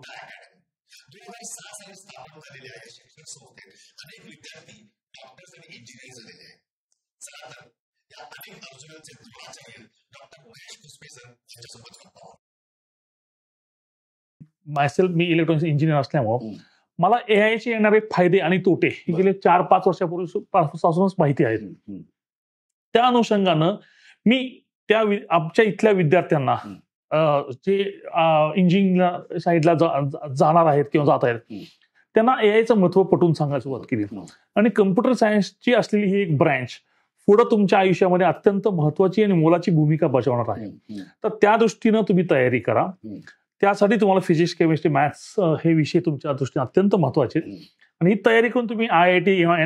2006 साली स्थापन झालेली आहे शिक्षण संस्थेत अनेक विद्यार्थी डॉक्टर्स आणि इंजिनियर झालेले आहेत. चला तर या अनेक अर्जुनांचे द्रोणाचार्य डॉक्टर महेश कुसबे सर यांच्यासोबत गप्पा मारू. मायसेल्फ मी इलेक्ट्रॉनिक्स इंजिनियर असल्यामुळे मला AI चे येणारे फायदे आणि तोटे हे गेले 4-5 वर्षापूर्वीपासूनच माहिती आहेत. त्या अनुषंगानं मी आमच्या इथल्या विद्यार्थ्यांना जे इंजिनिअरिंग साईडला जाणार आहेत किंवा जात आहेत त्यांना AIचं महत्व पटवून सांगायला सुरुवात केली. आणि कम्प्युटर सायन्सची असलेली ही एक ब्रँच पुढे तुमच्या आयुष्यामध्ये अत्यंत महत्वाची आणि मोलाची भूमिका बजावणार आहे. तर त्या दृष्टीनं तुम्ही तयारी करा. त्यासाठी तुम्हाला फिजिक्स, केमिस्ट्री, मॅथ्स हे विषय तुमच्या दृष्टीने अत्यंत महत्वाचे आणि ही तयारी करून तुम्ही IIT किंवा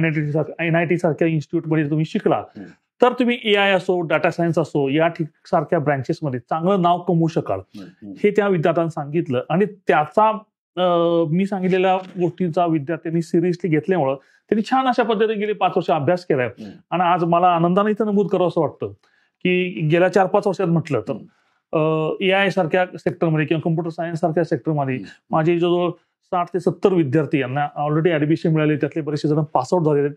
NIT सारख्या इन्स्टिट्यूटमध्ये तुम्ही शिकला तर तुम्ही AI असो, डाटा सायन्स असो या सारख्या ब्रँचेसमध्ये चांगलं नाव कमवू शकाल हे त्या विद्यार्थ्यांना सांगितलं. आणि त्याचा मी सांगितलेल्या गोष्टींचा विद्यार्थ्यांनी सिरियसली घेतल्यामुळं त्यांनी छान अशा पद्धतीने गेले 5 वर्ष अभ्यास केलाय. आणि आज मला आनंदाने इथं नमूद करावं असं वाटतं की गेल्या 4-5 वर्षात म्हटलं तर AI सारख्या सेक्टरमध्ये किंवा कम्प्युटर सायन्स सारख्या सेक्टरमध्ये माझे जवळ 60 ते 70 विद्यार्थी यांना ऑलरेडी ऍडमिशन मिळाले. त्यातले बरेचसे जण पासआउट झालेले आहेत.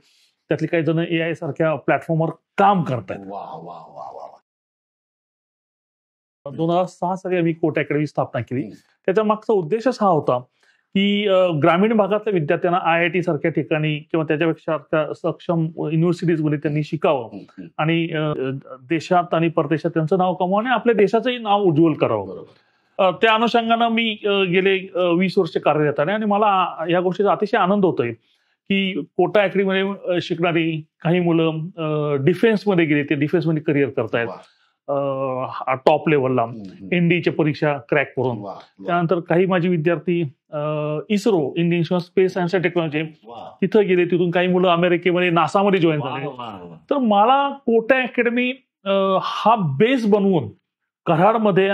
त्यातले काही जण AI सारख्या प्लॅटफॉर्मवर काम करतात. 2006 साली आम्ही कोट अकॅडमी स्थापना केली. त्याच्या मागचा उद्देशच हा होता की ग्रामीण भागातल्या विद्यार्थ्यांना IIT सारख्या ठिकाणी किंवा त्याच्यापेक्षा सक्षम युनिव्हर्सिटीजमध्ये त्यांनी शिकावं आणि देशात आणि परदेशात त्यांचं नाव कमवावं आणि आपल्या देशाचंही नाव उज्ज्वल करावं. त्या अनुषंगानं मी गेले 20 वर्ष कार्यरत आहे आणि मला या गोष्टीचा अतिशय आनंद होतोय की कोटा अकॅडमीमध्ये शिकणारी काही मुलं डिफेन्समध्ये गेली, ते डिफेन्समध्ये करिअर करतायत टॉप लेवलला, NDच्या परीक्षा क्रॅक करून. त्यानंतर काही माझे विद्यार्थी ISRO, Indian space science and technology तिथं गेले. तिथून काही मुलं अमेरिकेमध्ये नासामध्ये जॉईन झाले. तर मला कोटा अकॅडमी हा बेस बनवून कराडमध्ये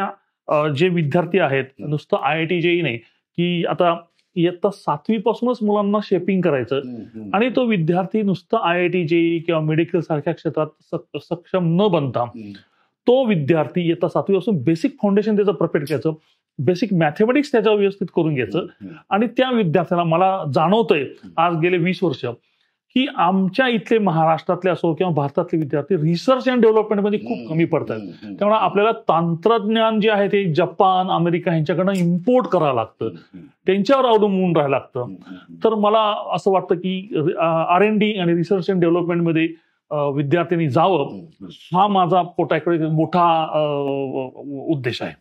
जे विद्यार्थी आहेत नुसतं IIT JEE नाही की आता इयत्ता 7वी पासूनच मुलांना शेपिंग करायचं आणि तो विद्यार्थी नुसतं IIT JEE किंवा मेडिकल सारख्या क्षेत्रात सक्षम न बनता तो विद्यार्थी इयत्ता 7वी पासून बेसिक फाउंडेशन त्याचं परफेक्ट घ्यायचं, बेसिक मॅथमॅटिक्स त्याच्या व्यवस्थित करून घ्यायचं. आणि त्या विद्यार्थ्यांना मला जाणवतंय आज गेले 20 वर्ष की आमच्या इथले महाराष्ट्रातले असो किंवा भारतातले विद्यार्थी रिसर्च अँड डेव्हलपमेंटमध्ये खूप कमी पडतात. त्यामुळे आपल्याला तंत्रज्ञान जे आहे ते जपान, अमेरिका यांच्याकडनं इम्पोर्ट करावं लागतं, त्यांच्यावर अवलंबून राहायला लागतं. तर मला असं वाटतं की R&D आणि रिसर्च अँड डेव्हलपमेंटमध्ये विद्यार्थ्यांनी जावं हा माझा कोटा अकॅडमी मोठा उद्देश आहे.